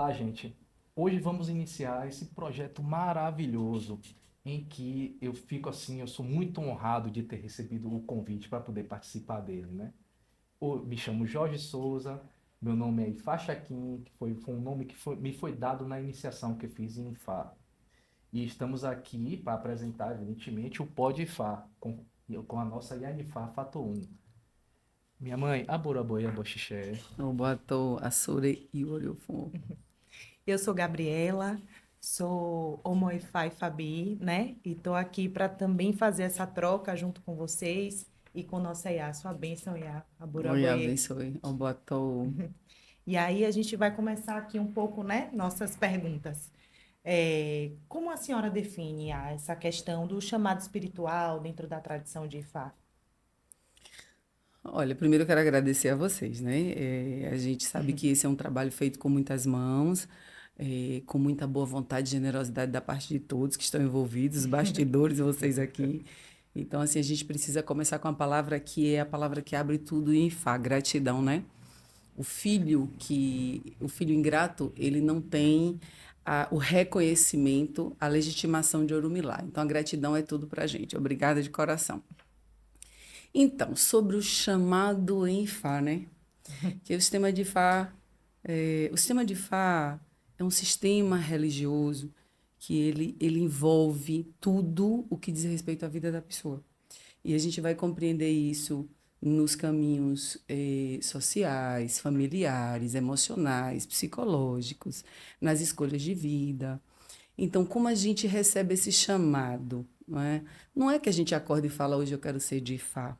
Olá, gente. Hoje vamos iniciar esse projeto maravilhoso em que eu fico assim, eu sou muito honrado de ter recebido o convite para poder participar dele, né? Me chamo Jorge Souza, meu nome é Ifá Chaquim, que foi um nome que me foi dado na iniciação que eu fiz em Ifá. E estamos aqui para apresentar, evidentemente, o Pod Ifá, com a nossa Yanifá Fato 1. Minha mãe, Aburaboia Boxixé. Oboato, Açore e Oriofon. Eu sou Gabriela, sou Omoifai Fabi, né? E estou aqui para também fazer essa troca junto com vocês e com nossa Iá, sua bênção, Iá, Oi, Aburaboie. abençoe. Oboato. E aí a gente vai começar aqui um pouco, né? Nossas perguntas. Como a senhora define, Iá, essa questão do chamado espiritual dentro da tradição de Ifá? Olha, primeiro eu quero agradecer a vocês, né? A gente sabe que esse é um trabalho feito com muitas mãos, com muita boa vontade e generosidade da parte de todos que estão envolvidos, os bastidores, vocês aqui. Então, assim, a gente precisa começar com a palavra que é a palavra que abre tudo em Fá, gratidão, né? O filho ingrato, ele não tem o reconhecimento, a legitimação de Orumilá. Então, a gratidão é tudo para a gente. Obrigada de coração. Então, sobre o chamado em Fá, né? Que o sistema de Fá é um sistema religioso que ele envolve tudo o que diz respeito à vida da pessoa. E a gente vai compreender isso nos caminhos sociais, familiares, emocionais, psicológicos, nas escolhas de vida. Então, como a gente recebe esse chamado? Não é? Não é que a gente acorda e fala, hoje eu quero ser de Ifá.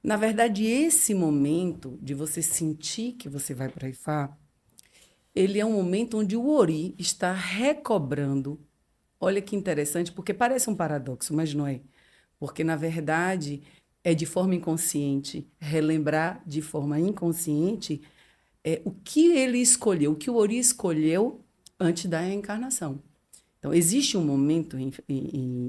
Na verdade, esse momento de você sentir que você vai para Ifá, ele é um momento onde o Ori está recobrando. Olha que interessante, porque parece um paradoxo, mas não é. Porque, na verdade, é de forma inconsciente, relembrar de forma inconsciente o que ele escolheu, o que o Ori escolheu antes da reencarnação. Então, existe um momento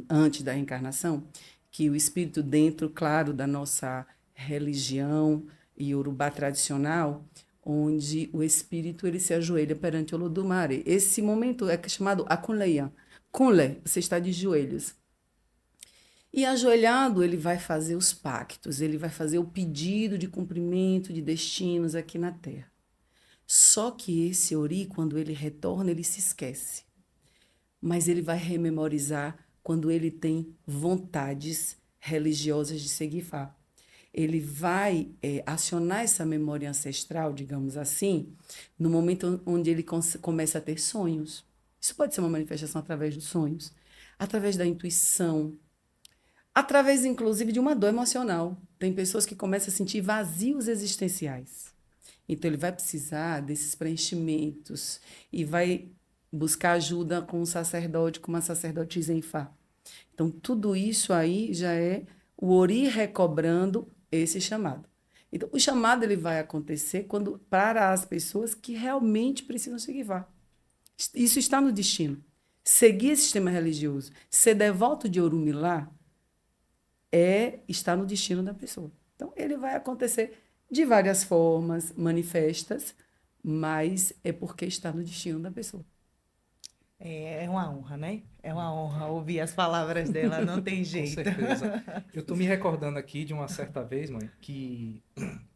antes da reencarnação que o espírito, dentro, claro, da nossa religião iorubá tradicional, onde o espírito ele se ajoelha perante o Olodumare. Esse momento é chamado Akunleya. Kunle, você está de joelhos. E ajoelhado, ele vai fazer os pactos, ele vai fazer o pedido de cumprimento de destinos aqui na Terra. Só que esse Ori, quando ele retorna, ele se esquece. Mas ele vai rememorizar quando ele tem vontades religiosas de seguir Fá. Ele vai acionar essa memória ancestral, digamos assim, no momento onde ele começa a ter sonhos. Isso pode ser uma manifestação através dos sonhos, através da intuição, através, inclusive, de uma dor emocional. Tem pessoas que começam a sentir vazios existenciais. Então, ele vai precisar desses preenchimentos e vai buscar ajuda com um sacerdote, com uma sacerdotisa em Fá. Então, tudo isso aí já é o Ori recobrando esse chamado. Então, o chamado ele vai acontecer para as pessoas que realmente precisam seguir Fá. Isso está no destino. Seguir esse sistema religioso, ser devoto de Orumilá, está no destino da pessoa. Então, ele vai acontecer de várias formas, manifestas, mas é porque está no destino da pessoa. É uma honra, né? É uma honra ouvir as palavras dela, não tem Com jeito. certeza. Eu tô me recordando aqui de uma certa vez, mãe, que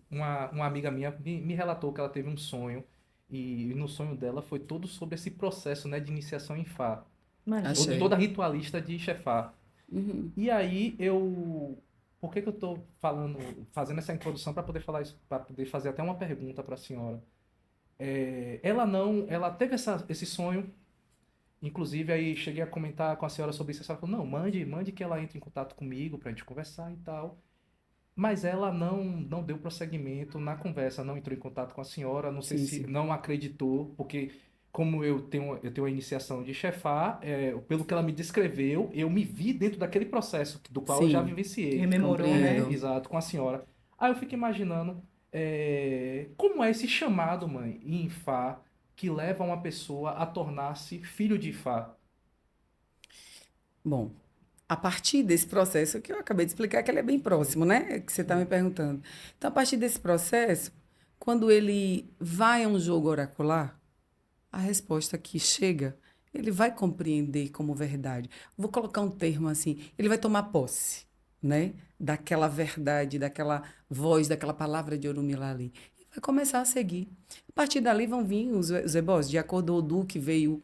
uma amiga minha me relatou que ela teve um sonho e no sonho dela foi todo sobre esse processo, né, de iniciação em Fá. Imagina. Axé. Toda ritualista de Xefá. Uhum. E aí eu... Por que que eu tô fazendo essa introdução para poder falar isso, para poder fazer até uma pergunta para a senhora? Ela teve esse sonho. Inclusive, aí cheguei a comentar com a senhora sobre isso. A senhora falou, não, mande que ela entre em contato comigo pra gente conversar e tal. Mas ela não deu prosseguimento na conversa, não entrou em contato com a senhora. Não sei Sim, se sim. não acreditou, porque como eu tenho a iniciação de chefar, pelo que ela me descreveu, eu me vi dentro daquele processo do qual eu já Sim, vivenciei, Rememorou, né? né? compreendo. Exato, com a senhora. Aí eu fico imaginando como é esse chamado, mãe, em Fá, que leva uma pessoa a tornar-se filho de Fá. Bom, a partir desse processo que eu acabei de explicar, que ele é bem Sim. próximo, né? Que você está me perguntando. Então, a partir desse processo, quando ele vai a um jogo oracular, a resposta que chega, ele vai compreender como verdade. Vou colocar um termo assim, ele vai tomar posse, né? Daquela verdade, daquela voz, daquela palavra de Orumilá ali. E vai começar a seguir. A partir dali vão vir os ebós, de acordo com o Odu que veio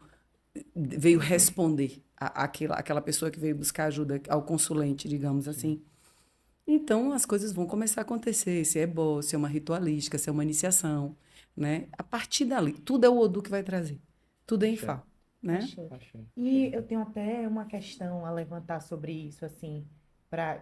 responder aquela pessoa que veio buscar ajuda, ao consulente, digamos assim. Então, as coisas vão começar a acontecer, se é ebó, se é uma ritualística, se é uma iniciação, né? A partir dali, tudo é o Odu que vai trazer. Tudo é Axé, Ifá, né? Achei. axé. E eu tenho até uma questão a levantar sobre isso, assim,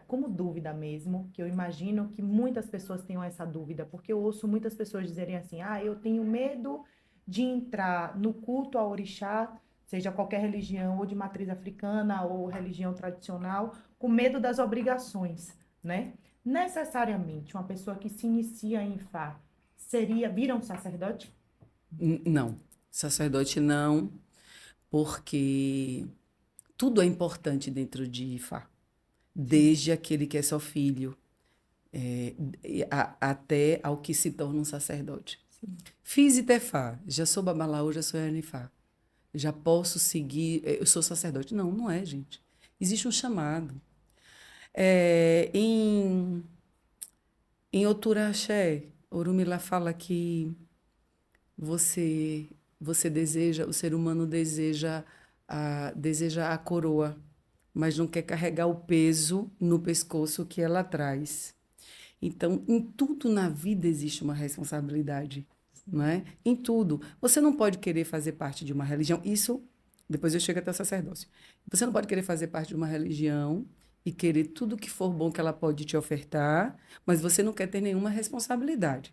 como dúvida mesmo, que eu imagino que muitas pessoas tenham essa dúvida, porque eu ouço muitas pessoas dizerem assim: ah, eu tenho medo de entrar no culto ao orixá, seja qualquer religião, ou de matriz africana, ou religião tradicional, com medo das obrigações, né? Necessariamente, uma pessoa que se inicia em Fá vira um sacerdote? Não, sacerdote não, porque tudo é importante dentro de Ifá, Sim, desde aquele que é só filho, até ao que se torna um sacerdote. sim. Fiz Itefá, já sou Babalaô, já sou Yanifá. Já posso seguir, eu sou sacerdote. Não, não é, gente. Existe um chamado. É, em Oturaaxé, Orumilá fala que você você deseja, o ser humano deseja a coroa, mas não quer carregar o peso no pescoço que ela traz. Então, em tudo na vida existe uma responsabilidade, não é? Em tudo. Você não pode querer fazer parte de uma religião. Isso, depois eu chego até o sacerdócio. Você não pode querer fazer parte de uma religião e querer tudo que for bom que ela pode te ofertar, mas você não quer ter nenhuma responsabilidade.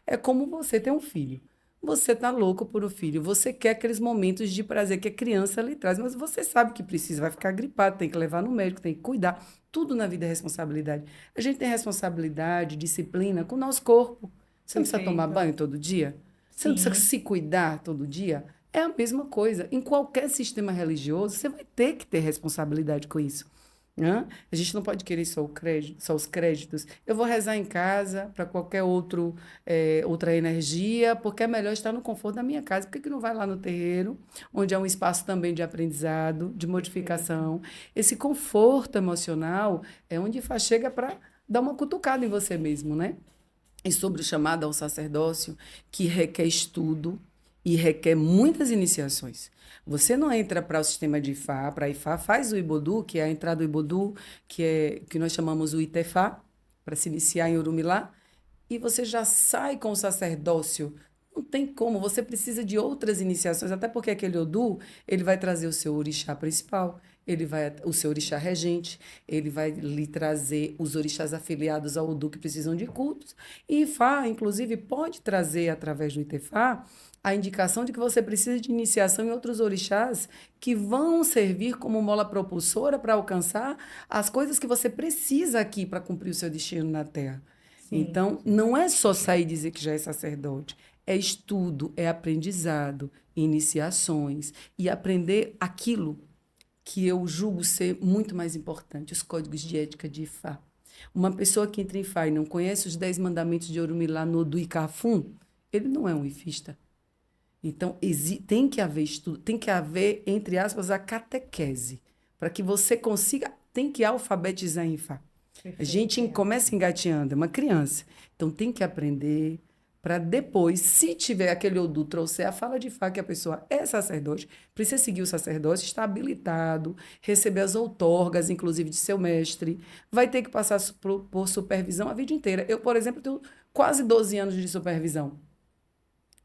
É como você ter um filho. Você está louco por um filho, você quer aqueles momentos de prazer que a criança lhe traz, mas você sabe que precisa, vai ficar gripado, tem que levar no médico, tem que cuidar. Tudo na vida é responsabilidade. A gente tem responsabilidade, disciplina com o nosso corpo. Você não precisa tomar Perfeito. banho todo dia? Você não precisa Sim, se cuidar todo dia? É a mesma coisa. Em qualquer sistema religioso, você vai ter que ter responsabilidade com isso. Né? A gente não pode querer só o crédito, só os créditos. Eu vou rezar em casa para qualquer outra energia, porque é melhor estar no conforto da minha casa. Por que que não vai lá no terreiro, onde é um espaço também de aprendizado, de perfeito. modificação? Esse conforto emocional é onde faz chega para dar uma cutucada em você mesmo, né? E sobre o chamado ao sacerdócio, que requer estudo e requer muitas iniciações. Você não entra para o sistema de Ifá, para Ifá, faz o Ibodu, que é a entrada do Ibodu, que nós chamamos o Itefá, para se iniciar em Urumilá, e você já sai com o sacerdócio. Não tem como, você precisa de outras iniciações, até porque aquele Odu, ele vai trazer o seu orixá principal, o seu orixá regente, ele vai lhe trazer os orixás afiliados ao Odu que precisam de cultos, e Ifá, inclusive, pode trazer, através do Itefá, a indicação de que você precisa de iniciação em outros orixás que vão servir como mola propulsora para alcançar as coisas que você precisa aqui para cumprir o seu destino na Terra. Sim. Então, não é só sair e dizer que já é sacerdote. É estudo, é aprendizado, iniciações e aprender aquilo que eu julgo ser muito mais importante, os códigos de ética de Ifá. Uma pessoa que entra em Ifá e não conhece os 10 mandamentos de Orumilá no Odu e Kafum, ele não é um ifista. Então, tem que haver estudo, tem que haver, entre aspas, a catequese, para que você consiga, tem que alfabetizar em Ifá. A Perfeito, gente Yas. começa engateando, é uma criança. Então tem que aprender para depois, se tiver aquele Odu trouxer a fala de Fá que a pessoa é sacerdote, precisa seguir o sacerdócio, está habilitado, receber as outorgas, inclusive de seu mestre, vai ter que passar por supervisão a vida inteira. Eu, por exemplo, tenho quase 12 anos de supervisão,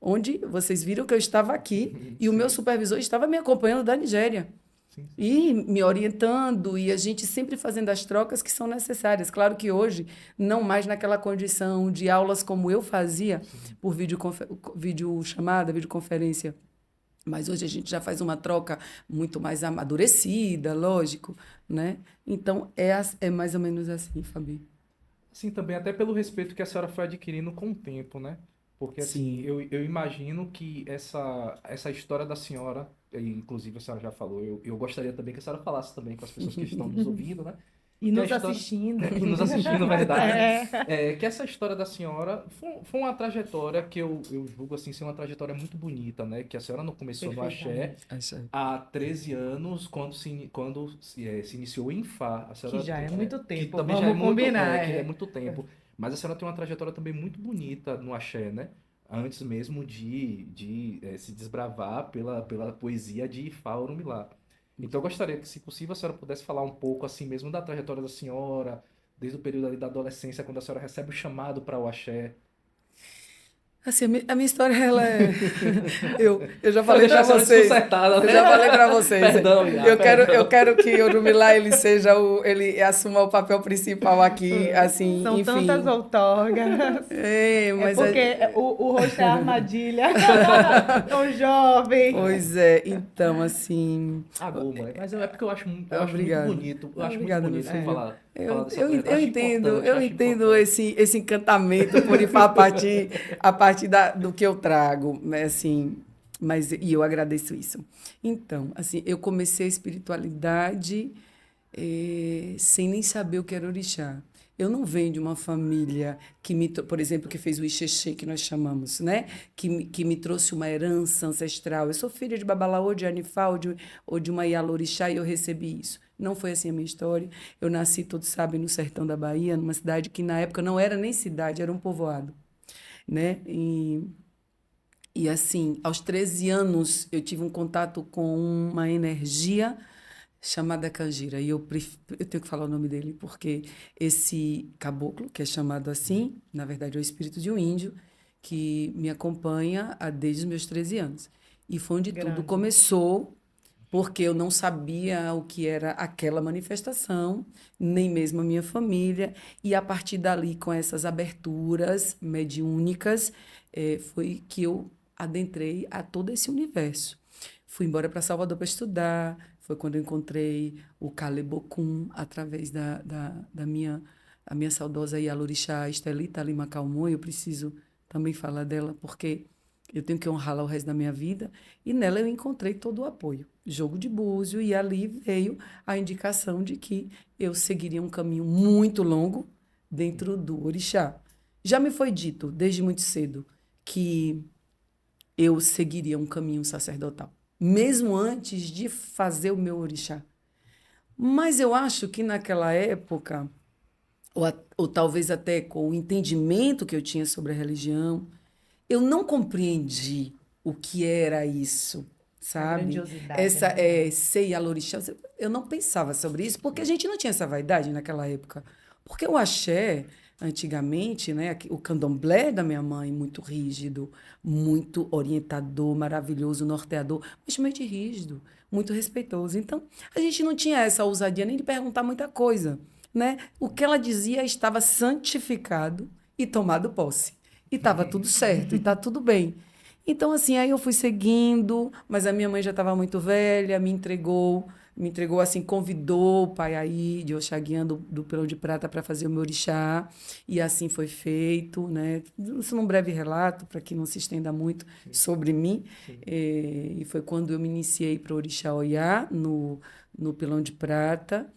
onde vocês viram que eu estava aqui e o meu Sim, supervisor estava me acompanhando da Nigéria. sim, sim. E me orientando, e a gente sempre fazendo as trocas que são necessárias. Claro que hoje, não mais naquela condição de aulas como eu fazia, Sim. por videochamada, videoconferência. Mas hoje a gente já faz uma troca muito mais amadurecida, lógico, né? Então, é mais ou menos assim, Fabi. Sim, também até pelo respeito que a senhora foi adquirindo com o tempo, né? Porque assim, Sim. eu imagino que essa história da senhora, e inclusive a senhora já falou, eu gostaria também que a senhora falasse também com as pessoas que estão nos ouvindo, né? E Que a nos história- assistindo. E nos assistindo, verdade. É. Que essa história da senhora foi uma trajetória que eu julgo assim ser uma trajetória muito bonita, né? Que a senhora não começou no axé Perfeitamente. há 13 anos, quando se iniciou em Fá. A Que senhora, já é muito que tempo, também já é vamos muito, combinar. que é muito tempo. Mas a senhora tem uma trajetória também muito bonita no axé, né? Antes mesmo de se desbravar pela poesia de Fá Orumilá. Então eu gostaria que, se possível, a senhora pudesse falar um pouco assim mesmo da trajetória da senhora, desde o período ali da adolescência, quando a senhora recebe o chamado para o axé. Assim, a minha história, ela é... Eu já Para falei deixar para a senhora vocês. desconcertada, Eu né? já falei para vocês. Perdão, Iá, Eu perdão. quero que Orumilá ele assuma o papel principal aqui, assim, São tantas enfim. outorgas. É Mas porque o rosto é armadilha. Tão jovem. pois é, então, assim, A goma, mas é porque eu acho muito obrigada. bonito. Eu acho muito Obrigada, meu bonito filho. falar dessa trajetória. Eu acho importante, Eu acho entendo importante. esse encantamento por ir a partir do que eu trago, né, assim, e eu agradeço isso. Então, assim, eu comecei a espiritualidade sem nem saber o que era orixá. Eu não venho de uma família por exemplo, que fez o Ixexê, que nós chamamos, né? Que me trouxe uma herança ancestral. Eu sou filha de Babalaô, de Anifá ou de uma Ialorixá e eu recebi isso. Não foi assim a minha história. Eu nasci, todos sabem, no sertão da Bahia, numa cidade que na época não era nem cidade, era um povoado, né? E assim, aos 13 anos, eu tive um contato com uma energia chamada Canjira. E eu tenho que falar o nome dele, porque esse caboclo, que é chamado assim, na verdade é o espírito de um índio, que me acompanha desde os meus 13 anos. E foi onde tudo Grande. começou, porque eu não sabia o que era aquela manifestação, nem mesmo a minha família. E a partir dali, com essas aberturas mediúnicas, foi que eu adentrei a todo esse universo. Fui embora para Salvador para estudar. Foi quando eu encontrei o Calebocum, através a minha saudosa Ialorixá Estelita Lima Calmon. Eu preciso também falar dela, porque eu tenho que honrá-la o resto da minha vida. E nela eu encontrei todo o apoio. Jogo de búzio, e ali veio a indicação de que eu seguiria um caminho muito longo dentro do orixá. Já me foi dito, desde muito cedo, que eu seguiria um caminho sacerdotal, mesmo antes de fazer o meu orixá. Mas eu acho que naquela época, ou talvez até com o entendimento que eu tinha sobre a religião, eu não compreendi o que era isso, A sabe? grandiosidade, né? Ser Ialorixá, eu não pensava sobre isso, porque a gente não tinha essa vaidade naquela época. Porque o axé, antigamente, né, o candomblé da minha mãe, muito rígido, muito orientador, maravilhoso, norteador, mas muito rígido, muito respeitoso. Então, a gente não tinha essa ousadia nem de perguntar muita coisa, né? O que ela dizia estava santificado e tomado posse. E estava tudo certo, e está tudo bem. Então, assim, aí eu fui seguindo, mas a minha mãe já estava muito velha, me entregou assim, convidou o pai aí de Oxaguian do Pelão de Prata para fazer o meu orixá, e assim foi feito, né? Isso num breve relato, para que não se estenda muito sobre mim. Sim. E foi quando eu me iniciei para o Orixá Oiá, no Pelão de Prata,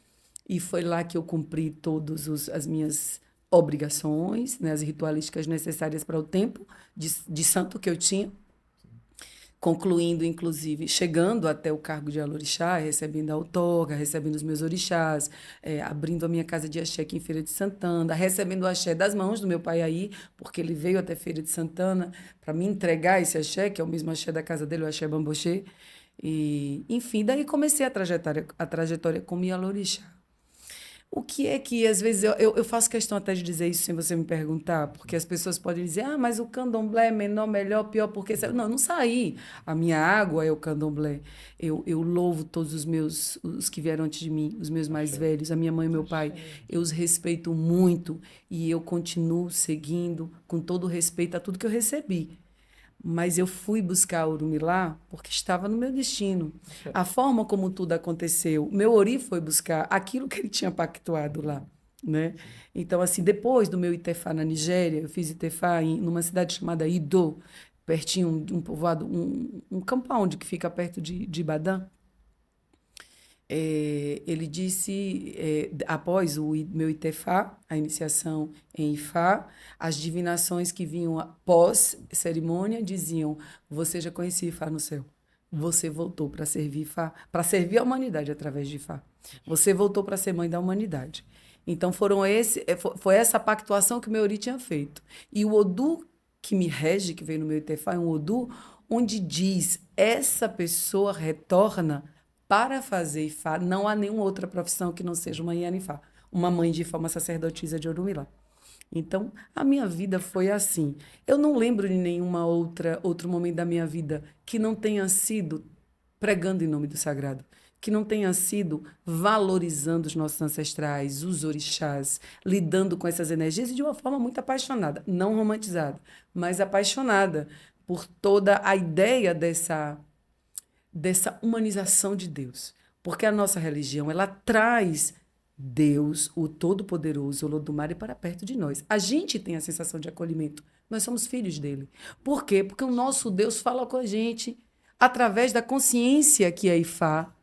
e foi lá que eu cumpri todas as minhas obrigações, né, as ritualísticas necessárias para o tempo de santo que eu tinha, concluindo, inclusive, chegando até o cargo de alorixá, recebendo a outorga, recebendo os meus orixás, abrindo a minha casa de axé aqui em Feira de Santana, recebendo o axé das mãos do meu pai aí, porque ele veio até Feira de Santana para me entregar esse axé, que é o mesmo axé da casa dele, o axé Bambochê. E, enfim, daí comecei a trajetória como Ialorixá. O que é que, às vezes, eu faço questão até de dizer isso sem você me perguntar, porque as pessoas podem dizer, mas o candomblé é menor, melhor, pior, porque... Não, eu não saí. A minha água é o candomblé. Eu louvo todos os que vieram antes de mim, os meus mais velhos, a minha mãe e meu pai. Eu os respeito muito e eu continuo seguindo com todo o respeito a tudo que eu recebi. Mas eu fui buscar a Orumilá porque estava no meu destino. A forma como tudo aconteceu, meu Ori foi buscar aquilo que ele tinha pactuado lá, né? Então, assim, depois do meu Itefá na Nigéria, eu fiz Itefá numa cidade chamada Ido, pertinho de um povoado, um compound que fica perto de Ibadan. Ele disse, após meu Itefá, a iniciação em Ifá, as divinações que vinham após cerimônia diziam: Você já conhecia Ifá no céu. Você voltou para servir Ifá, para servir a humanidade através de Ifá. Você voltou para ser mãe da humanidade. Então foi essa pactuação que o Meori tinha feito. E o Odu que me rege, que veio no meu Itefá, é um Odu onde diz: essa pessoa retorna para fazer Ifá. Não há nenhuma outra profissão que não seja uma Yanifá, uma mãe de Ifá, uma sacerdotisa de Orumilá. Então, a minha vida foi assim. Eu não lembro de nenhuma outro momento da minha vida que não tenha sido pregando em nome do sagrado, que não tenha sido valorizando os nossos ancestrais, os orixás, lidando com essas energias e de uma forma muito apaixonada, não romantizada, mas apaixonada por toda a ideia dessa humanização de Deus. Porque a nossa religião, ela traz Deus, o Todo-Poderoso, o Olodumare, para perto de nós. A gente tem a sensação de acolhimento. Nós somos filhos dele. Por quê? Porque o nosso Deus fala com a gente através da consciência que é Ifá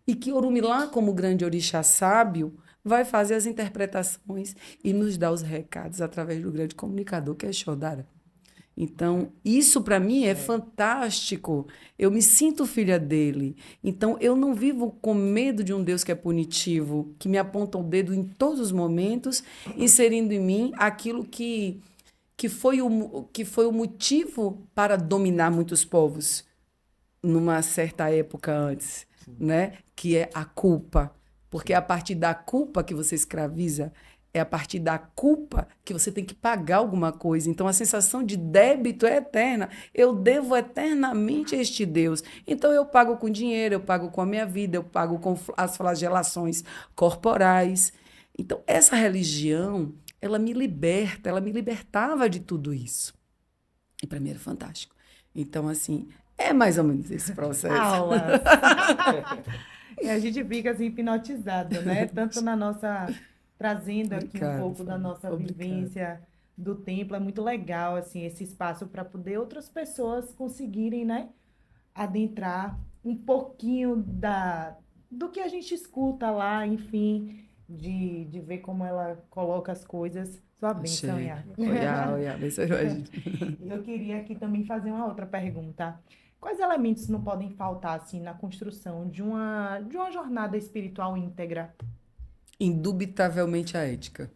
e que Orumilá, como grande orixá sábio, vai fazer as interpretações e nos dar os recados através do grande comunicador que é Xodara. Então, isso para mim é fantástico. Eu me sinto filha dele. Então, eu não vivo com medo de um Deus que é punitivo, que me aponta o dedo em todos os momentos, inserindo em mim aquilo que foi o motivo para dominar muitos povos numa certa época antes, né? Que é a culpa. Porque é a partir da culpa que você escraviza, é a partir da culpa que você tem que pagar alguma coisa. Então, a sensação de débito é eterna. Eu devo eternamente a este Deus. Então, eu pago com dinheiro, eu pago com a minha vida, eu pago com as flagelações corporais. Então, essa religião, ela me liberta, ela me libertava de tudo isso. E para mim era fantástico. Então, assim, é mais ou menos esse processo. Aulas. E a gente fica assim hipnotizado, né? Tanto na nossa, trazendo aqui um Obrigado, pouco da Fábio. nossa Obrigado. vivência do templo, é muito legal assim esse espaço para poder outras pessoas conseguirem, né, adentrar um pouquinho do que a gente escuta lá, enfim, de ver como ela coloca as coisas. Sua bênção, Achei. Iá. Oiá, oiá, abençoe a gente. Eu queria aqui também fazer uma outra pergunta. Quais elementos não podem faltar assim na construção de uma jornada espiritual íntegra? Indubitavelmente a ética.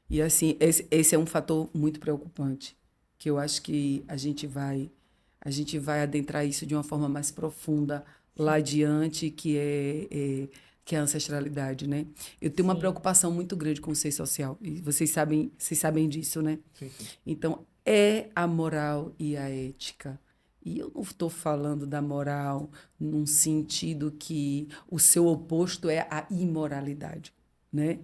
E assim, esse é um fator muito preocupante, que eu acho que a gente vai adentrar isso de uma forma mais profunda lá Sim, adiante, que é a ancestralidade, né? Eu tenho uma sim, preocupação muito grande com o ser social, e vocês sabem disso, né? Sim, sim. Então, é a moral e a ética. E eu não estou falando da moral num sentido que o seu oposto é a imoralidade, né?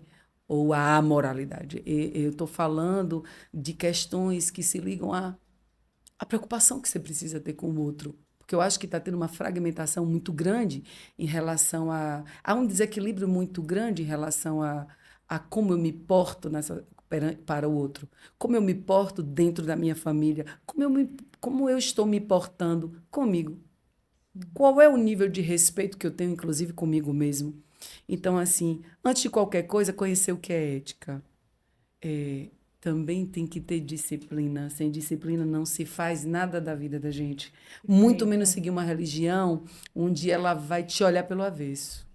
Ou a amoralidade. Eu estou falando de questões que se ligam à preocupação que você precisa ter com o outro. Porque eu acho que está tendo uma fragmentação muito grande em relação a um desequilíbrio muito grande em relação a como eu me porto para o outro, como eu me porto dentro da minha família, como eu estou me portando comigo. Qual é o nível de respeito que eu tenho, inclusive, comigo mesmo? Então, assim, antes de qualquer coisa, conhecer o que é ética. É, também tem que ter disciplina. Sem disciplina não se faz nada da vida da gente. Muito menos perfeito. seguir uma religião onde ela vai te olhar pelo avesso.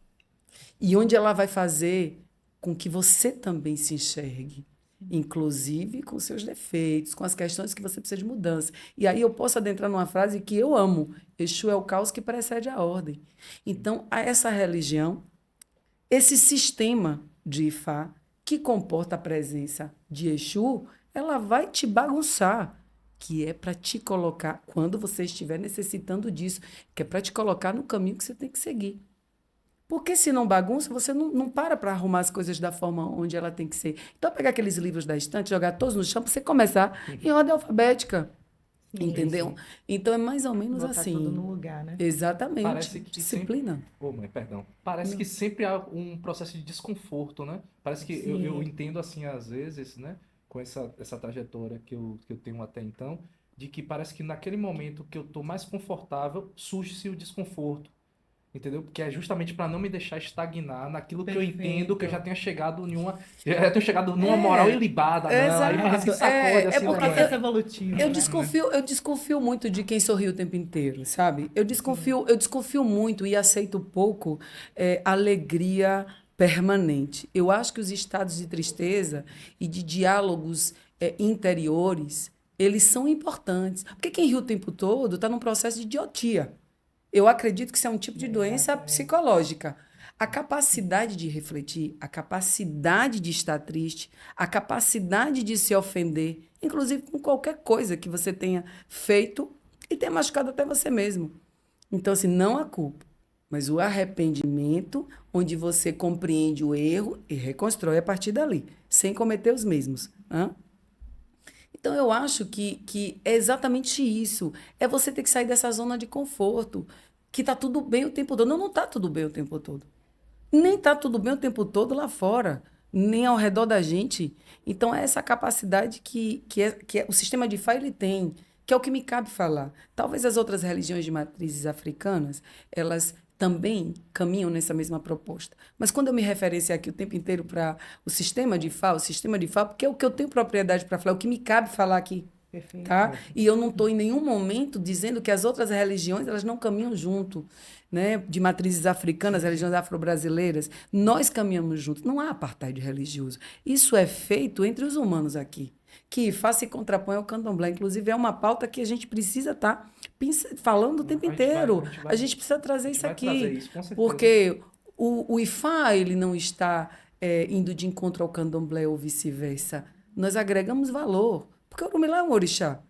E onde ela vai fazer com que você também se enxergue, inclusive com seus defeitos, com as questões que você precisa de mudança. E aí eu posso adentrar numa frase que eu amo: Exu é o caos que precede a ordem. Então, essa religião, esse sistema de Ifá, que comporta a presença de Exu, ela vai te bagunçar, que é para te colocar, quando você estiver necessitando disso, que é para te colocar no caminho que você tem que seguir. Porque se não bagunça, você não para arrumar as coisas da forma onde ela tem que ser. Então, pegar aqueles livros da estante, jogar todos no chão, para você começar em ordem alfabética, Sim, Sim, entendeu? sim. Então, é mais ou menos botar tudo assim. no lugar, né? Exatamente. Parece que sempre. Disciplina. Ô, mãe, perdão. Parece que Não. sempre há um processo de desconforto, né? Parece que eu Sim, entendo assim, às vezes, né? Com essa trajetória que eu tenho até então, de que parece que naquele momento que eu estou mais confortável, surge-se o desconforto. Entendeu? Porque é justamente para não me deixar estagnar naquilo que eu Perfeito. entendo que eu já tenha chegado numa moral ilibada, não. Aí Exato. se sacode assim, É porque né, Processo mano? evolutivo, eu né? desconfio muito de quem sorri o tempo inteiro, sabe? Eu desconfio muito e aceito pouco alegria permanente. Eu acho que os estados de tristeza e de diálogos interiores, eles são importantes. Porque quem ri o tempo todo está num processo de idiotia. Eu acredito que isso é um tipo de doença Exatamente. psicológica. A capacidade de refletir, a capacidade de estar triste, a capacidade de se ofender, inclusive com qualquer coisa que você tenha feito e tenha machucado até você mesmo. Então, assim, não a culpa, mas o arrependimento, onde você compreende o erro e reconstrói a partir dali, sem cometer os mesmos. Hã? Então, eu acho que é exatamente isso. É você ter que sair dessa zona de conforto, que tá tudo bem o tempo todo. Não, não tá tudo bem o tempo todo. Nem tá tudo bem o tempo todo lá fora, nem ao redor da gente. Então, é essa capacidade que o sistema de Fá ele tem, que é o que me cabe falar. Talvez as outras religiões de matrizes africanas, elas também caminham nessa mesma proposta. Mas quando eu me referencio aqui o tempo inteiro para o sistema de Fá, porque é o que eu tenho propriedade para falar, é o que me cabe falar aqui, Perfeito. tá? E eu não estou em nenhum momento dizendo que as outras religiões elas não caminham junto, né? De matrizes africanas, religiões afro-brasileiras, nós caminhamos juntos. Não há apartheid religioso. Isso é feito entre os humanos aqui. Que faz se contrapõe ao candomblé. Inclusive, é uma pauta que a gente precisa estar falando o tempo inteiro. A gente precisa trazer isso vai trazer aqui. isso, com certeza. Porque o Ifá ele não está indo de encontro ao candomblé ou vice-versa. Nós agregamos valor. Porque o Orumilá é um orixá,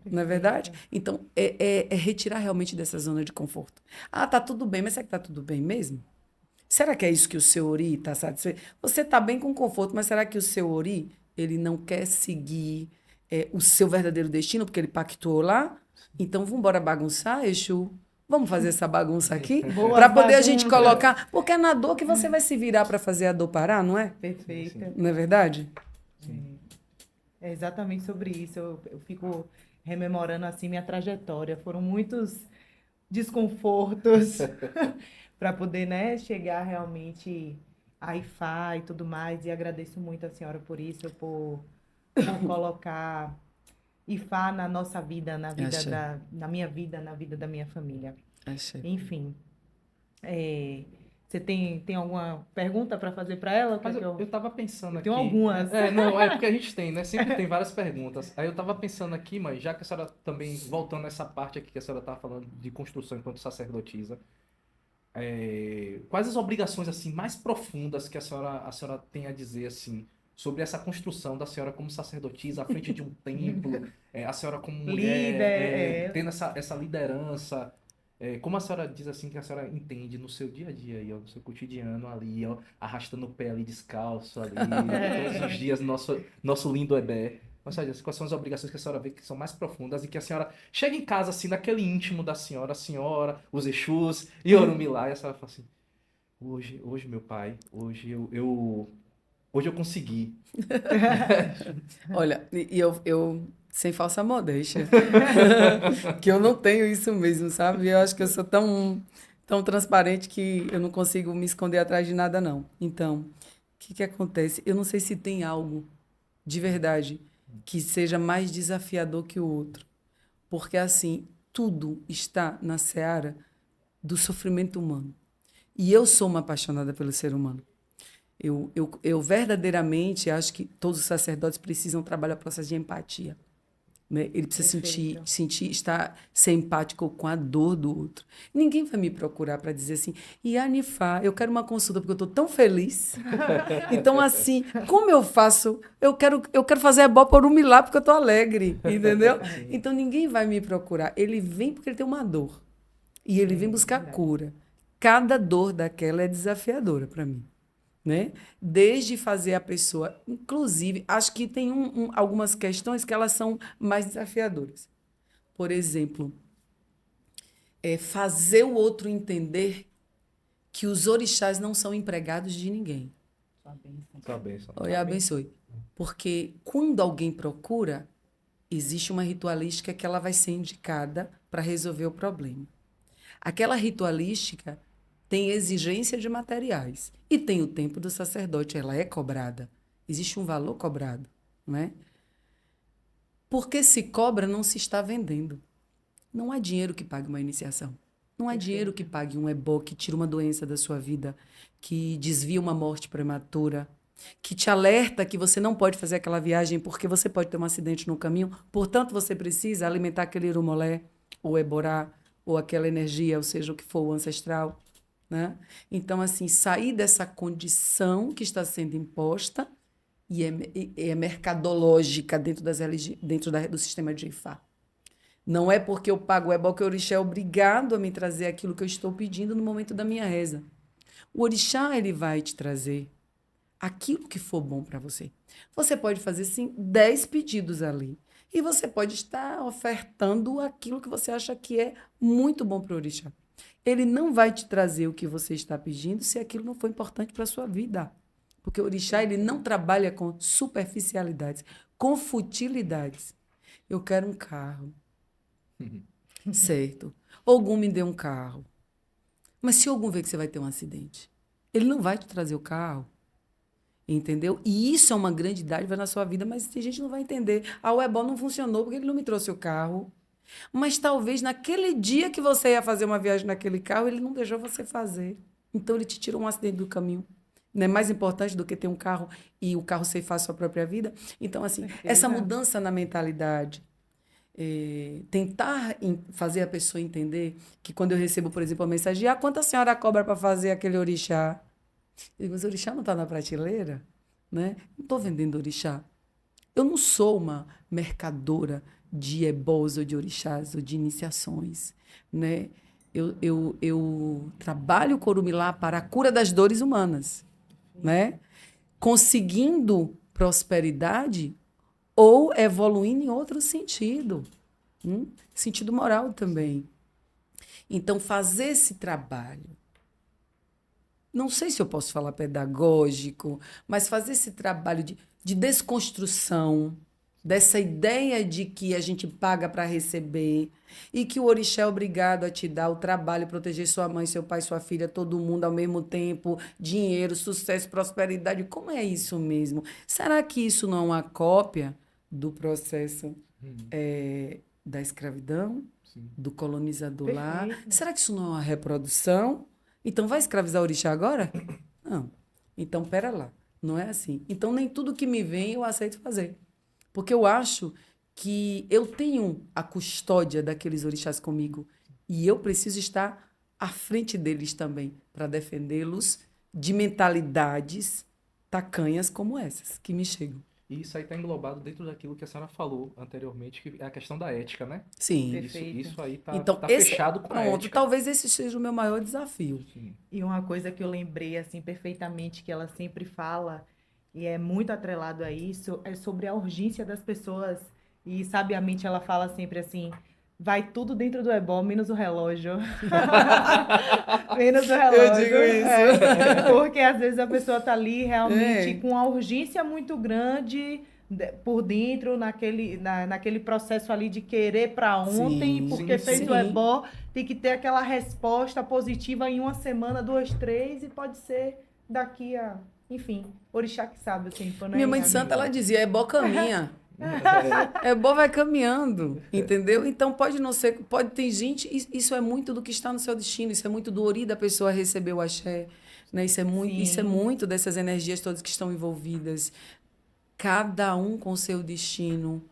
não é verdade? Então, é retirar realmente dessa zona de conforto. Ah, tá tudo bem, mas será que tá tudo bem mesmo? Será que é isso que o seu Ori está satisfeito? Você está bem com conforto, mas será que o seu Ori ele não quer seguir o seu verdadeiro destino porque ele pactuou lá? Então, vamos embora bagunçar, Exu? Vamos fazer essa bagunça aqui? Boas Para poder a gente bagunças. colocar... Porque é na dor que você vai se virar para fazer a dor parar, não é? Perfeita. Não é verdade? Sim. É exatamente sobre isso. Eu fico rememorando assim minha trajetória. Foram muitos desconfortos para poder, né, chegar realmente a IFA e tudo mais. E agradeço muito a senhora por isso, por colocar IFA na nossa vida, Achei. na minha vida, na vida da minha família. Achei. Enfim, você tem alguma pergunta para fazer para ela? Mas Quer que eu tava pensando Eu aqui. tenho algumas. Não, é porque a gente tem, né? Sempre tem várias perguntas. Aí eu tava pensando aqui, mãe, já que a senhora também, voltando nessa parte aqui que a senhora tava falando de construção enquanto sacerdotisa, quais as obrigações assim mais profundas que a senhora tem a dizer assim sobre essa construção da senhora como sacerdotisa à frente de um templo, a senhora como mulher, Líder, tendo essa liderança, como a senhora diz assim que a senhora entende no seu dia a dia aí, ó, no seu cotidiano ali, ó, arrastando o pé ali descalço ali, todos os dias nosso lindo Ebé. Ou seja, quais são as obrigações que a senhora vê que são mais profundas e que a senhora chega em casa, assim, naquele íntimo da senhora, a senhora, os Exus e Orumilá, e a senhora fala assim, hoje meu pai, hoje eu consegui. Olha, e eu sem falsa modéstia, que eu não tenho isso mesmo, sabe? Eu acho que eu sou tão transparente que eu não consigo me esconder atrás de nada, não. Então, o que acontece? Eu não sei se tem algo de verdade que seja mais desafiador que o outro. Porque, assim, tudo está na seara do sofrimento humano. E eu sou uma apaixonada pelo ser humano. Eu verdadeiramente acho que todos os sacerdotes precisam trabalhar o processo de empatia. Né? Ele precisa Perfeito. ser empático com a dor do outro. Ninguém vai me procurar para dizer assim, e Anifá, eu quero uma consulta porque eu estou tão feliz. Então, assim, como eu faço? Eu quero fazer a ebó por um milagre porque eu estou alegre, entendeu? Então, ninguém vai me procurar. Ele vem porque ele tem uma dor. E ele vem buscar Verdade. cura. Cada dor daquela é desafiadora para mim. Né? Desde fazer a pessoa, inclusive, acho que tem algumas questões que elas são mais desafiadoras. Por exemplo, fazer o outro entender que os orixás não são empregados de ninguém. Sua bênção. Sua bênção. Olha, abençoe. Porque quando alguém procura, existe uma ritualística que ela vai ser indicada para resolver o problema. Aquela ritualística tem exigência de materiais e tem o tempo do sacerdote, ela é cobrada. Existe um valor cobrado, né? Porque se cobra, não se está vendendo. Não há dinheiro que pague uma iniciação. Não há dinheiro que pague um ebó, que tira uma doença da sua vida, que desvia uma morte prematura, que te alerta que você não pode fazer aquela viagem porque você pode ter um acidente no caminho, portanto você precisa alimentar aquele irumolé, ou eborá, ou aquela energia, ou seja, o que for, o ancestral, né? Então, assim, sair dessa condição que está sendo imposta e é mercadológica dentro do sistema de Ifá. Não é porque eu pago o ebó que o orixá é obrigado a me trazer aquilo que eu estou pedindo no momento da minha reza. O orixá, ele vai te trazer aquilo que for bom para você. Você pode fazer, sim, 10 pedidos ali. E você pode estar ofertando aquilo que você acha que é muito bom para o orixá. Ele não vai te trazer o que você está pedindo se aquilo não for importante para a sua vida. Porque o orixá, ele não trabalha com superficialidades, com futilidades. Eu quero um carro. Certo. Ogum me deu um carro. Mas se Ogum vê que você vai ter um acidente, ele não vai te trazer o carro. Entendeu? E isso é uma grande dádiva na sua vida, mas tem gente que não vai entender. Ah, o ebó não funcionou porque ele não me trouxe o carro. Mas talvez naquele dia que você ia fazer uma viagem naquele carro, ele não deixou você fazer. Então ele te tirou um acidente do caminho. Não é mais importante do que ter um carro e o carro ceifar a sua própria vida? Então, assim, essa mudança na mentalidade, tentar fazer a pessoa entender que quando eu recebo, por exemplo, a mensagem, quanto a senhora cobra para fazer aquele orixá? Eu digo, mas o orixá não está na prateleira? Né? Não estou vendendo orixá. Eu não sou uma mercadora de ebós ou de orixás ou de iniciações. Né? Eu trabalho o Corumilá para a cura das dores humanas. Né? Conseguindo prosperidade ou evoluindo em outro sentido. Sentido moral também. Então, fazer esse trabalho, não sei se eu posso falar pedagógico, mas fazer esse trabalho de desconstrução dessa ideia de que a gente paga para receber e que o orixá é obrigado a te dar o trabalho, proteger sua mãe, seu pai, sua filha, todo mundo ao mesmo tempo, dinheiro, sucesso, prosperidade. Como é isso mesmo? Será que isso não é uma cópia do processo da escravidão, do colonizador lá? Será que isso não é uma reprodução? Então, vai escravizar o orixá agora? Não. Então, pera lá. Não é assim. Então, nem tudo que me vem eu aceito fazer. Porque eu acho que eu tenho a custódia daqueles orixás comigo e eu preciso estar à frente deles também para defendê-los de mentalidades tacanhas como essas que me chegam. E isso aí está englobado dentro daquilo que a senhora falou anteriormente, que é a questão da ética, né? Sim. Isso aí está Então, fechado com a pronto, ética. talvez esse seja o meu maior desafio. Sim. E uma coisa que eu lembrei assim perfeitamente que ela sempre fala e é muito atrelado a isso é sobre a urgência das pessoas e sabiamente ela fala sempre assim: vai tudo dentro do ebó, menos o relógio. Menos o relógio. Eu digo isso. Porque às vezes a pessoa tá ali realmente com uma urgência muito grande por dentro, naquele processo ali de querer para ontem, Sim, porque sim, fez sim. o ebó, tem que ter aquela resposta positiva em uma semana, 2, 3, e pode ser daqui a... Enfim, orixá que sabe o tempo, né? Minha mãe de amiga? santa, ela dizia, ebó caminha. Ebó vai caminhando, entendeu? Então pode não ser, pode ter gente, isso é muito do que está no seu destino, isso é muito do ori da pessoa receber o axé, né? Isso é Sim. muito dessas energias todas que estão envolvidas. Cada um com seu destino,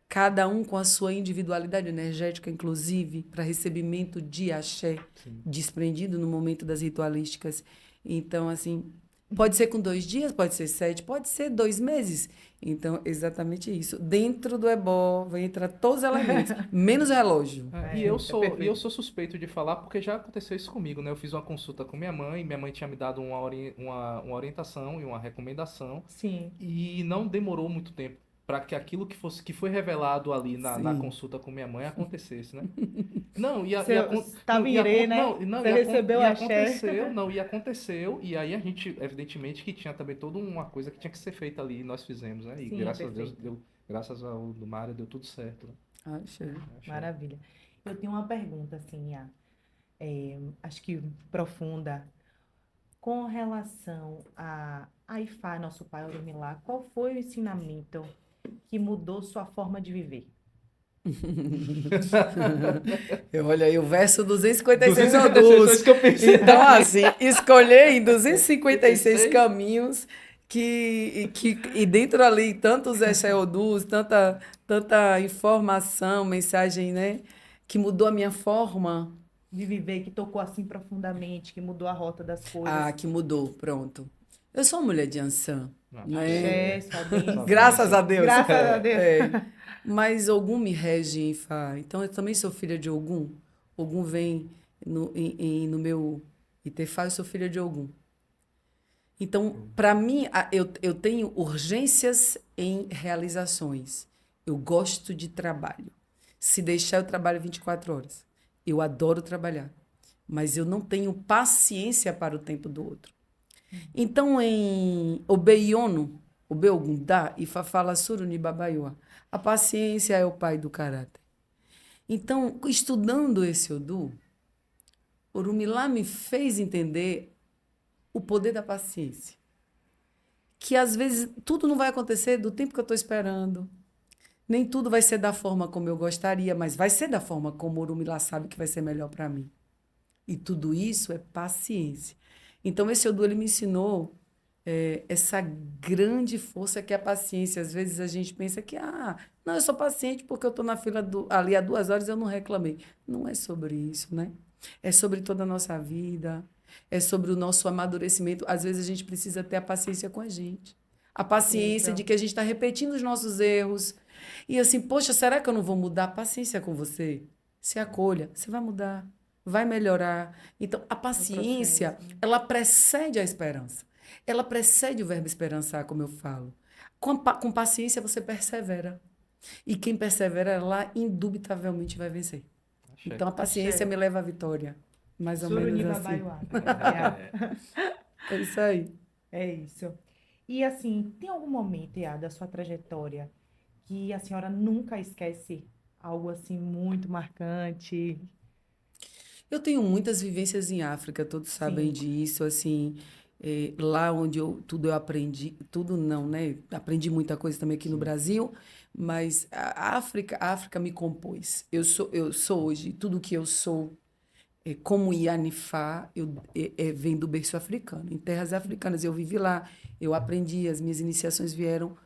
cada um com a sua individualidade energética, inclusive, para recebimento de axé, desprendido no momento das ritualísticas. Então, assim, pode ser com 2 dias, pode ser 7, pode ser 2 meses. Então, exatamente isso. Dentro do ebó vai entrar todos os elementos, menos o relógio. E eu sou perfeito. suspeito de falar porque já aconteceu isso comigo, né? Eu fiz uma consulta com minha mãe tinha me dado uma orientação e uma recomendação, Sim. e não demorou muito tempo para que aquilo que foi revelado ali na Sim. consulta com minha mãe acontecesse, né? Não, Você estava em Irê, né? Você recebeu axé. e aconteceu, e aí a gente, evidentemente, que tinha também toda uma coisa que tinha que ser feita ali, e nós fizemos, né? E Sim, graças a Deus, perfeito. Axé. do Mário, deu tudo certo, né? Axé. Achei. Maravilha. Eu tenho uma pergunta, assim, Iá. acho que profunda, com relação a Ifá, nosso pai Orumilá, qual foi o ensinamento que mudou sua forma de viver? Olha aí, o verso 256 256 foi Odus. isso que eu pensei. Então, assim, escolher em 256 56? caminhos e dentro ali tantos Odus, tanta informação, mensagem, né? Que mudou a minha forma. De viver que tocou assim profundamente, que mudou a rota das Ah, coisas. que mudou, pronto. Eu sou uma mulher de Ançã, né? Axé, sua bênção. Graças a Deus. Graças a Deus. É. Mas Ogum me rege em Ifá. Então, eu também sou filha de Ogum. Ogum vem no meu Itefá, eu sou filha de Ogum. Então, para mim, eu tenho urgências em realizações. Eu gosto de trabalho. Se deixar, eu trabalho 24 horas. Eu adoro trabalhar. Mas eu não tenho paciência para o tempo do outro. Então, em Obeiono, Obeogundá, Ifá fala Suruni Babaioa. A paciência é o pai do caráter. Então, estudando esse Odu, Orumilá me fez entender o poder da paciência. Que às vezes tudo não vai acontecer do tempo que eu estou esperando. Nem tudo vai ser da forma como eu gostaria, mas vai ser da forma como Orumilá sabe que vai ser melhor para mim. E tudo isso é paciência. Então, esse Odu, ele me ensinou essa grande força que é a paciência. Às vezes a gente pensa que, não, eu sou paciente porque eu estou na fila ali há 2 horas e eu não reclamei. Não é sobre isso, né? É sobre toda a nossa vida, é sobre o nosso amadurecimento. Às vezes a gente precisa ter a paciência com a gente. A paciência de que a gente está repetindo os nossos erros. E assim, poxa, será que eu não vou mudar? Paciência com você. Se acolha, você vai mudar, vai melhorar. Então, a paciência, ela precede a esperança. Ela precede o verbo esperançar, como eu falo. Com paciência, você persevera. E quem persevera lá, indubitavelmente vai vencer. Axé. Então, a paciência Axé. me leva à vitória. Mais ou menos Suruni assim. Babaiuá. É isso aí. É isso. E assim, tem algum momento, Iá, da sua trajetória que a senhora nunca esquece algo assim muito marcante? Eu tenho muitas vivências em África, todos sabem Sim, disso, assim, lá onde tudo eu aprendi, tudo não, né? Aprendi muita coisa também aqui no Brasil, mas a África me compôs. Eu sou hoje, tudo que eu sou, como Ianifá, vem do berço africano, em terras africanas. Eu vivi lá, eu aprendi, as minhas iniciações vieram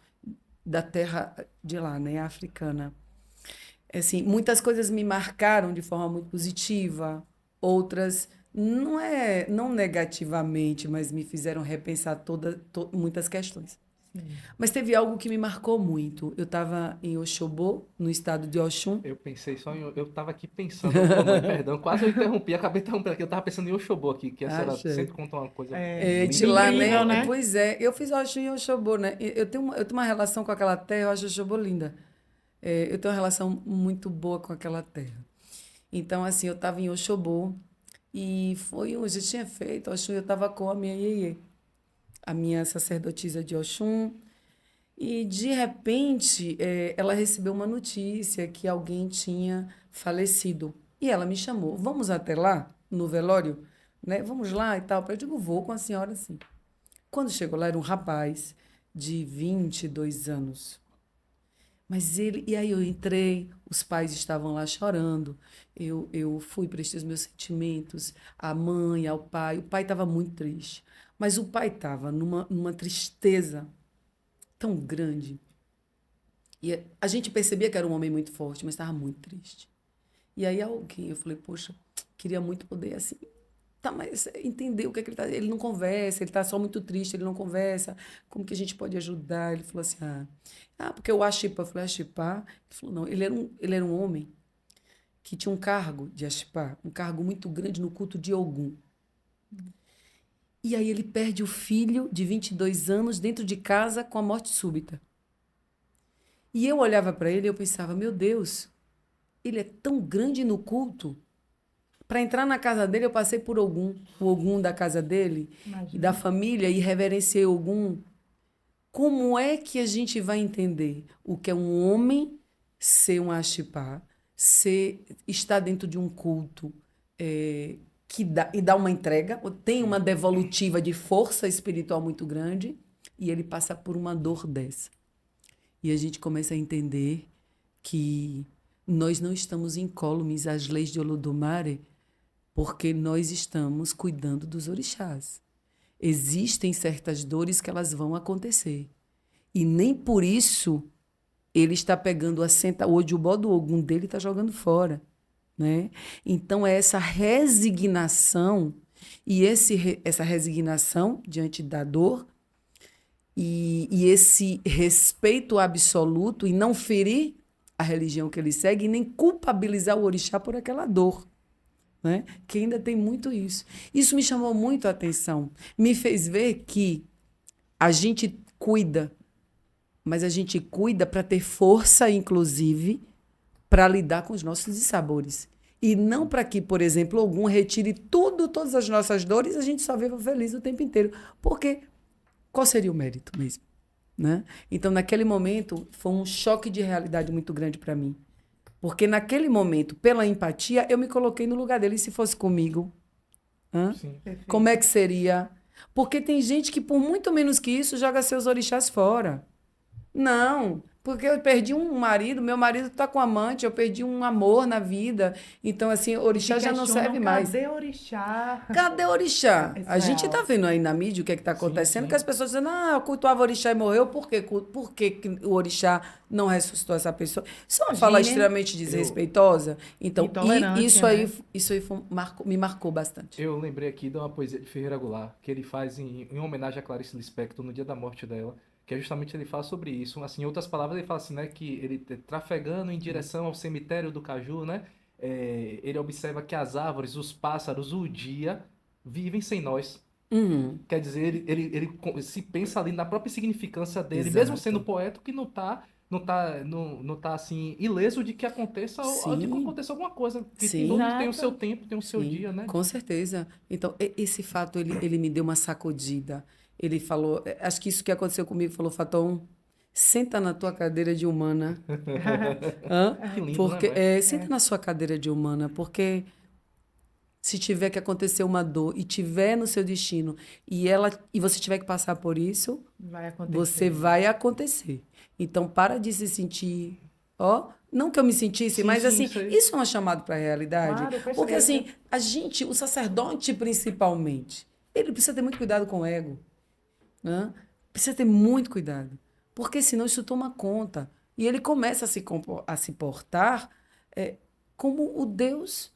da terra de lá, né, africana. Assim, muitas coisas me marcaram de forma muito positiva, outras não negativamente, mas me fizeram repensar muitas questões. sim. Mas teve algo que me marcou muito. Eu estava em Oxobô, no estado de Oxum. Eu pensei só em. Eu tava aqui pensando, oh, mãe, perdão, quase eu interrompi, acabei interrompendo aqui. Eu tava pensando em Oxobô aqui, que a senhora Achei. sempre conta uma coisa De linda lá, daquele né? Incrível, lugar. né? Pois é, eu fiz Oxum e Oxobô, né? Eu tenho uma relação com aquela terra, eu acho Oxobô linda. Eu tenho uma relação muito boa com aquela terra. Então, assim, eu estava em Oxobô e eu já tinha feito Oxum, eu estava com a minha iê, a minha sacerdotisa de Oxum, e de repente ela recebeu uma notícia que alguém tinha falecido. E ela me chamou, vamos até lá, no velório, né? Vamos lá e tal. Eu digo, vou com a senhora, sim. Quando chegou lá, era um rapaz de 22 anos. E aí eu entrei, os pais estavam lá chorando, eu fui para os meus sentimentos, a mãe, ao pai. O pai estava muito triste, mas o pai estava numa tristeza tão grande. E a gente percebia que era um homem muito forte, mas estava muito triste. E aí eu falei, poxa, queria muito poder assim, tá, mas entender o que é que ele tá. Ele não conversa, ele tá só muito triste, ele não conversa. Como que a gente pode ajudar? Ele falou assim: porque o Axipá. Eu falei, Axipá? Ele falou, não, ele era um homem que tinha um cargo de Axipá, um cargo muito grande no culto de Ogum. E aí ele perde o filho de 22 anos dentro de casa com a morte súbita. E eu olhava para ele e eu pensava, meu Deus, ele é tão grande no culto. Para entrar na casa dele, eu passei por Ogum, o Ogum da casa dele e da Imagina. família, e reverenciei Ogum. Como é que a gente vai entender o que é um homem ser um Axipá, estar dentro de um culto que dá uma entrega, tem uma devolutiva de força espiritual muito grande, e ele passa por uma dor dessa. E a gente começa a entender que nós não estamos incólumes às leis de Olodumare, porque nós estamos cuidando dos orixás. Existem certas dores que elas vão acontecer. E nem por isso ele está pegando o ojubó do Ogum dele e está jogando fora. Né? Então, é essa resignação e essa resignação diante da dor e esse respeito absoluto e não ferir a religião que ele segue e nem culpabilizar o orixá por aquela dor. Né? Que ainda tem muito isso. Isso me chamou muito a atenção. Me fez ver que a gente cuida, mas a gente cuida para ter força, inclusive, para lidar com os nossos dissabores. E não para que, por exemplo, algum retire todas as nossas dores e a gente só viva feliz o tempo inteiro. Porque qual seria o mérito mesmo? Né? Então, naquele momento, foi um choque de realidade muito grande para mim. Porque naquele momento, pela empatia, eu me coloquei no lugar dele. E se fosse comigo? Como é que seria? Porque tem gente que, por muito menos que isso, joga seus orixás fora. Não, porque eu perdi um marido, meu marido está com amante, eu perdi um amor na vida. Então, assim, orixá já não serve mais. Cadê orixá? Cadê orixá? Isso A é gente está real. vendo aí na mídia o que está acontecendo, sim. que as pessoas dizendo, eu cultuava orixá e morreu, por que o orixá não ressuscitou essa pessoa? Isso é uma fala extremamente desrespeitosa. Então, Intolerante, isso aí, né? me marcou bastante. Eu lembrei aqui de uma poesia de Ferreira Goulart, que ele faz em homenagem a Clarice Lispector no dia da morte dela, que é justamente ele fala sobre isso. Assim, em outras palavras, ele fala assim, né, que ele trafegando em direção ao cemitério do Caju, né, ele observa que as árvores, os pássaros, o dia vivem sem nós. Quer dizer, ele se pensa ali na própria significância dele, Exato. mesmo sendo poeta, que não tá assim, ileso de que aconteça, de que aconteça alguma coisa. Que Sim. todos têm o Exato. seu tempo, tem o seu Sim, dia, né? com certeza. Então, esse fato, ele me deu uma sacudida. Ele falou, acho que isso que aconteceu comigo, falou, Faton, senta na tua cadeira de humana. Que lindo, Porque, né, mãe? senta na sua cadeira de humana, porque se tiver que acontecer uma dor e tiver no seu destino e você tiver que passar por isso, Vai acontecer. você vai acontecer. Então, para de se sentir, não que eu me sentisse, Sim, mas sim, assim, isso aí. isso é um chamado para a realidade. Claro, com Porque certeza. assim, o sacerdote principalmente, ele precisa ter muito cuidado com o ego. Né? Precisa ter muito cuidado. Porque senão isso toma conta. E ele começa a se portar como o Deus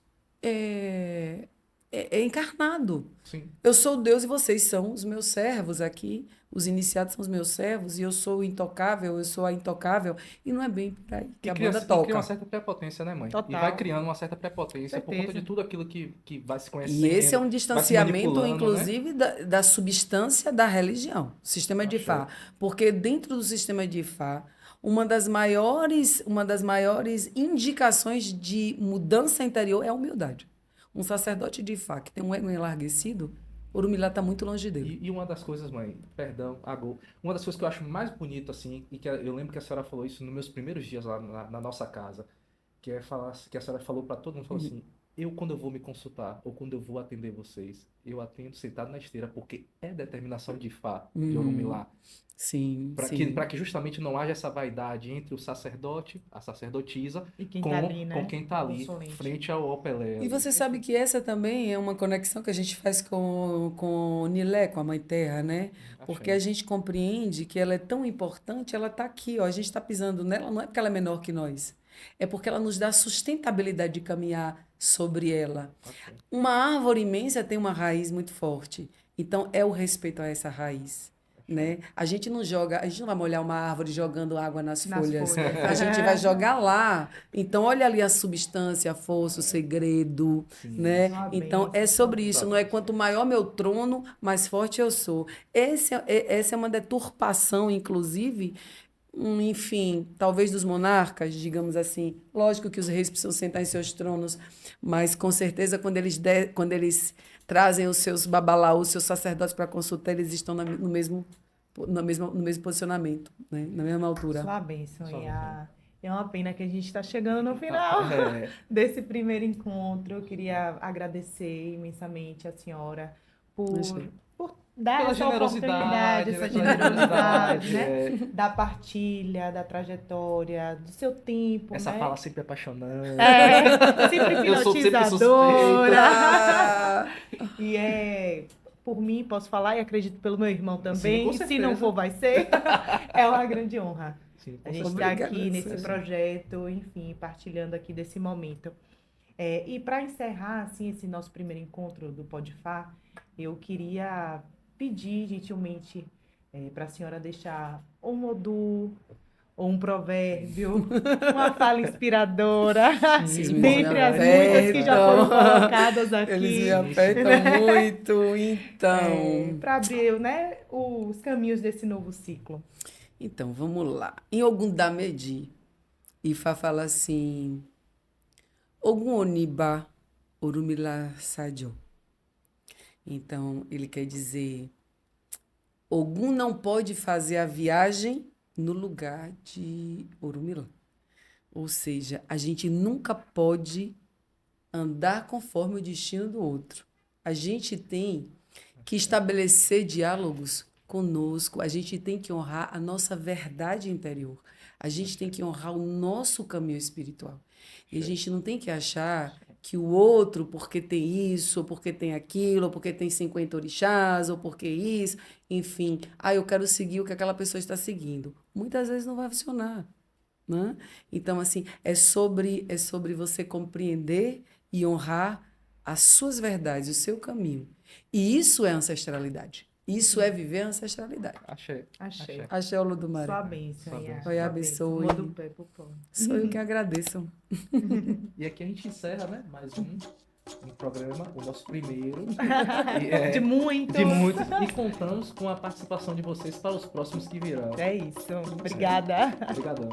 encarnado. Sim. Eu sou o Deus e vocês são os meus servos aqui. Os iniciados são os meus servos. E eu sou o intocável, eu sou a intocável. E não é bem por aí que a banda E cria uma toca. certa prepotência, né, mãe? Total. E vai criando uma certa prepotência por conta Certeza. de tudo aquilo que vai se conhecendo. E esse é um vai se distanciamento, manipulando, né? inclusive, da substância da religião, o sistema de Ifá. Porque dentro do sistema de Ifá, uma das maiores indicações de mudança interior é a humildade. Um sacerdote de Ifá que tem um ego enlarguecido, Orumilá está muito longe dele. E uma das coisas, mãe, perdão, Agô, uma das coisas que eu acho mais bonito, assim, e que eu lembro que a senhora falou isso nos meus primeiros dias lá na nossa casa, que é falar, que a senhora falou para todo mundo, falou assim, quando eu vou me consultar, ou quando eu vou atender vocês, eu atendo sentado na esteira, porque é determinação de Ifá, de Orumilá. Sim, Para que justamente não haja essa vaidade entre o sacerdote, a sacerdotisa, E quem com, tá ali, né? com quem está ali, Consulente. frente ao Pelé. E você sabe que essa também é uma conexão que a gente faz com o Nilé, com a Mãe Terra, né? Porque a gente compreende que ela é tão importante, ela está aqui, ó, a gente está pisando nela, não é porque ela é menor que nós, é porque ela nos dá sustentabilidade de caminhar sobre ela. Uma árvore imensa tem uma raiz muito forte, então é o respeito a essa raiz. Né? A gente não vai molhar uma árvore jogando água nas folhas. A gente vai jogar lá. Então, olha ali a substância, a força, o segredo. Né? Então, é sobre isso. Não é quanto maior meu trono, mais forte eu sou. Essa é uma deturpação, inclusive, enfim, talvez dos monarcas, digamos assim. Lógico que os reis precisam sentar em seus tronos, mas com certeza quando eles trazem os seus babalaús, os seus sacerdotes para consultar, eles estão no mesmo posicionamento, né? Na mesma altura. Sua bênção. É uma pena que a gente está chegando no final É, desse primeiro encontro. Eu queria agradecer imensamente a senhora por, Imagina. por dar pela essa oportunidade, generosidade, essa né? Pela generosidade, né? é. Da partilha, da trajetória, do seu tempo, Essa né? fala sempre apaixonante. Sempre Eu sou sempre hipnotizadora. Ah, E por mim, posso falar, e acredito pelo meu irmão também. com E se certeza. não for, vai ser. É uma grande honra. Sim, com A gente certeza. está aqui Obrigada, nesse Sérgio. projeto, enfim, partilhando aqui desse momento. E para encerrar, assim, esse nosso primeiro encontro do Podfá, eu queria pedir gentilmente para a senhora deixar um modu ou um provérbio, uma fala inspiradora, Vocês Sim, me dentre as muitas que já foram apertam. colocadas Eles me aqui, apertam muito, então. para abrir, né, os caminhos desse novo ciclo. Então, vamos lá. Em Ogundamedi, Ifá fala assim: Ogun Oniba Orumila Sadio. Então, ele quer dizer: Ogum não pode fazer a viagem no lugar de Orumilá. Ou seja, a gente nunca pode andar conforme o destino do outro. A gente tem que estabelecer diálogos conosco, a gente tem que honrar a nossa verdade interior, a gente tem que honrar o nosso caminho espiritual. E a gente não tem que achar que o outro, porque tem isso, ou porque tem aquilo, ou porque tem 50 orixás, ou porque isso, enfim, eu quero seguir o que aquela pessoa está seguindo. Muitas vezes não vai funcionar, né? Então, assim, é sobre você compreender e honrar as suas verdades, o seu caminho. E isso é ancestralidade. Isso é viver a ancestralidade. Achei. Achei. Axé, Oludumaré. Sua bênção, Sua Iá. bênção. Oi, Sua abençoe. bênção. Muda o pé pro pão. Sou eu que agradeço. E aqui a gente encerra, né? Mais um programa, o nosso primeiro. De muito. De muitos. E contamos com a participação de vocês para os próximos que virão. É isso. Obrigada. Obrigadão.